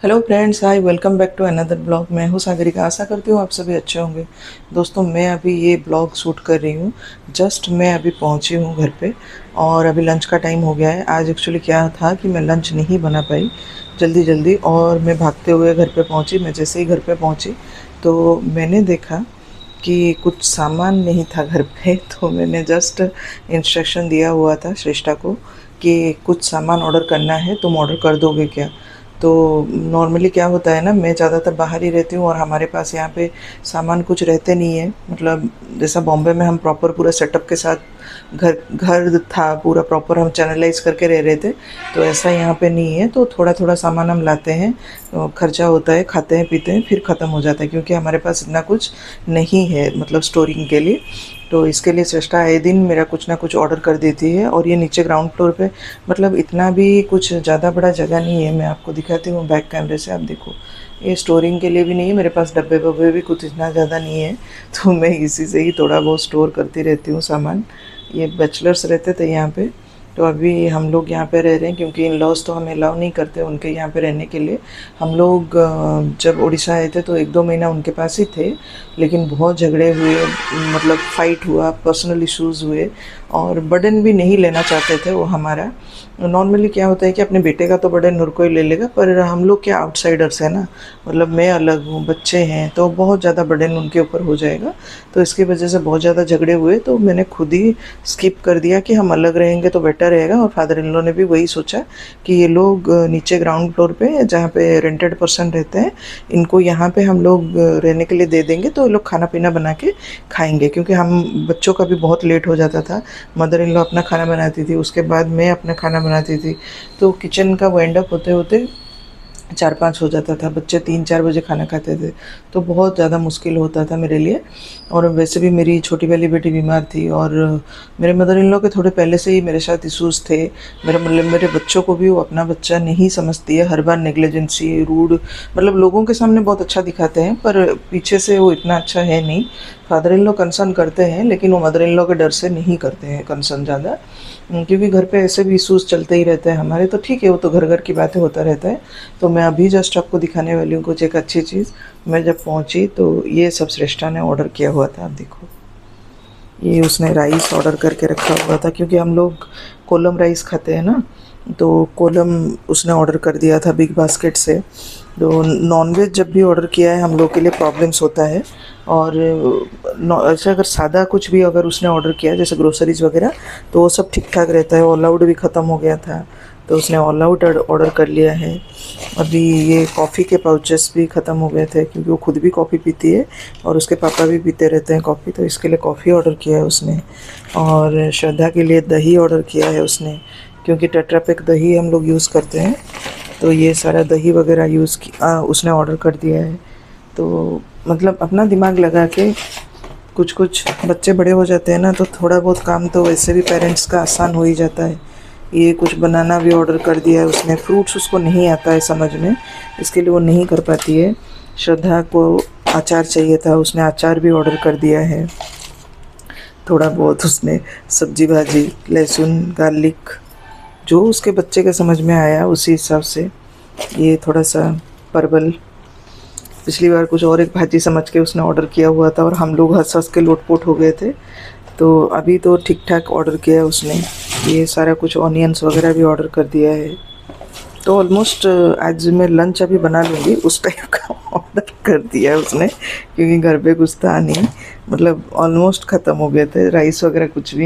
Hello friends, hi, welcome back to another blog. मैं हूँ सागरिका। आशा करती हूँ आप सभी अच्छे होंगे। दोस्तों, मैं अभी ये ब्लॉग शूट कर रही हूँ। जस्ट मैं अभी पहुँची हूँ घर पे और अभी लंच का टाइम हो गया है। आज एक्चुअली क्या था कि मैं लंच नहीं बना पाई जल्दी जल्दी, और मैं भागते हुए घर पे पहुँची। मैं जैसे ही घर पे पहुँची तो मैंने देखा कि कुछ सामान नहीं था घर पे। तो मैंने जस्ट इंस्ट्रक्शन दिया हुआ था श्रेष्ठा को कि कुछ सामान ऑर्डर करना है, तुम ऑर्डर कर दोगे क्या। तो नॉर्मली क्या होता है ना, मैं ज़्यादातर बाहर ही रहती हूँ और हमारे पास यहाँ पे सामान कुछ रहते नहीं है। मतलब जैसा बॉम्बे में हम प्रॉपर पूरा सेटअप के साथ घर घर था, पूरा प्रॉपर हम चैनलाइज करके रह रहे थे, तो ऐसा यहाँ पे नहीं है। तो थोड़ा थोड़ा सामान हम लाते हैं, खर्चा होता है, खाते हैं पीते हैं, फिर ख़त्म हो जाता है, क्योंकि हमारे पास इतना कुछ नहीं है मतलब स्टोरिंग के लिए। तो इसके लिए चेष्टा आए दिन मेरा कुछ ना कुछ ऑर्डर कर देती है। और ये नीचे ग्राउंड फ्लोर पे मतलब इतना भी कुछ ज़्यादा बड़ा जगह नहीं है। मैं आपको दिखाती हूँ बैक कैमरे से, आप देखो। ये स्टोरिंग के लिए भी नहीं है, मेरे पास डब्बे वब्बे भी कुछ इतना ज़्यादा नहीं है। तो मैं इसी से ही थोड़ा बहुत स्टोर करती रहती हूँ सामान। ये बैचलर्स रहते थे यहाँ पे, तो अभी हम लोग यहाँ पे रह रहे हैं, क्योंकि इन लॉज तो हमें अलाउ नहीं करते उनके यहाँ पे रहने के लिए। हम लोग जब उड़ीसा आए थे तो 1-2 महीना उनके पास ही थे, लेकिन बहुत झगड़े हुए, मतलब फ़ाइट हुआ, पर्सनल इश्यूज़ हुए, और बर्डन भी नहीं लेना चाहते थे वो हमारा। नॉर्मली क्या होता है कि अपने बेटे का तो बर्डन हर कोई ले लेगा, पर हम लोग क्या आउटसाइडर्स हैं ना, मतलब मैं अलग हूँ, बच्चे हैं, तो बहुत ज़्यादा बर्डन उनके ऊपर हो जाएगा। तो इसकी वजह से बहुत ज़्यादा झगड़े हुए, तो मैंने खुद ही स्किप कर दिया कि हम अलग रहेंगे तो बेटर रहेगा। और फादर इन लॉ ने भी वही सोचा कि ये लोग नीचे ग्राउंड फ्लोर पे जहाँ पे रेंटेड पर्सन रहते हैं, इनको यहाँ पे हम लोग रहने के लिए दे देंगे, तो ये लोग खाना पीना बना के खाएंगे। क्योंकि हम बच्चों का भी बहुत लेट हो जाता था। मदर इन लॉ अपना खाना बनाती थी, उसके बाद मैं अपना खाना बनाती थी, तो किचन का वाइंड अप होते होते 4-5 हो जाता था। बच्चे 3-4 बजे खाना खाते थे, तो बहुत ज़्यादा मुश्किल होता था मेरे लिए। और वैसे भी मेरी छोटी वाली बेटी बीमार थी, और मेरे मदर इन लॉ के थोड़े पहले से ही मेरे साथ इश्यूज़ थे। मेरे बच्चों को भी वो अपना बच्चा नहीं समझती है, हर बार नेग्लिजेंसी, रूड, मतलब लोगों के सामने बहुत अच्छा दिखाते हैं पर पीछे से वो इतना अच्छा है नहीं। फादर इन लॉ कंसर्न करते हैं, लेकिन वो मदर इन लॉ के डर से नहीं करते हैं कंसर्न ज़्यादा, क्योंकि घर पे ऐसे भी इश्यूज़ चलते ही रहते हैं हमारे। तो ठीक है, वो तो घर घर की बातें होता रहता है। तो मैं अभी जस्ट आपको दिखाने वाली हूँ कुछ एक अच्छी चीज़। मैं जब पहुँची तो ये सब श्रेष्ठा ने ऑर्डर किया हुआ था, आप देखो। ये उसने राइस ऑर्डर करके रखा हुआ था, क्योंकि हम लोग कोलम राइस खाते हैं ना, तो कोलम उसने ऑर्डर कर दिया था बिग बास्केट से। तो नॉनवेज जब भी ऑर्डर किया है हम लोग के लिए प्रॉब्लम्स होता है। और ऐसे अगर सादा कुछ भी अगर उसने ऑर्डर किया जैसे ग्रोसरीज वगैरह, तो वो सब ठीक ठाक रहता है। ऑल आउट भी ख़त्म हो गया था, तो उसने ऑल आउट ऑर्डर कर लिया है। अभी ये कॉफ़ी के पाउचेस भी ख़त्म हो गए थे, क्योंकि वो खुद भी कॉफ़ी पीती है और उसके पापा भी पीते रहते हैं कॉफ़ी, तो इसके लिए कॉफ़ी ऑर्डर किया है उसने। और श्रद्धा के लिए दही ऑर्डर किया है उसने, क्योंकि टेट्रा पैक दही हम लोग यूज़ करते हैं, तो ये सारा दही वगैरह उसने ऑर्डर कर दिया है। तो मतलब अपना दिमाग लगा के कुछ कुछ, बच्चे बड़े हो जाते हैं ना, तो थोड़ा बहुत काम तो वैसे भी पेरेंट्स का आसान हो ही जाता है। ये कुछ बनाना भी ऑर्डर कर दिया है उसने। फ्रूट्स उसको नहीं आता है समझ में, इसके लिए वो नहीं कर पाती है। श्रद्धा को अचार चाहिए था, उसने अचार भी ऑर्डर कर दिया है। थोड़ा बहुत उसने सब्जी भाजी, लहसुन, गार्लिक, जो उसके बच्चे के समझ में आया उसी हिसाब से। ये थोड़ा सा परवल, पिछली बार कुछ और एक भाजी समझ के उसने ऑर्डर किया हुआ था, और हम लोग हंस हंस के लोटपोट हो गए थे। तो अभी तो ठीक ठाक ऑर्डर किया है उसने। ये सारा कुछ ऑनियंस वगैरह भी ऑर्डर कर दिया है। तो ऑलमोस्ट आज मैं लंच अभी बना लूँगी उस टाइप का ऑर्डर कर दिया है उसने, क्योंकि घर पे कुछ था नहीं। मतलब ऑलमोस्ट ख़त्म हो गए थे राइस वगैरह, कुछ भी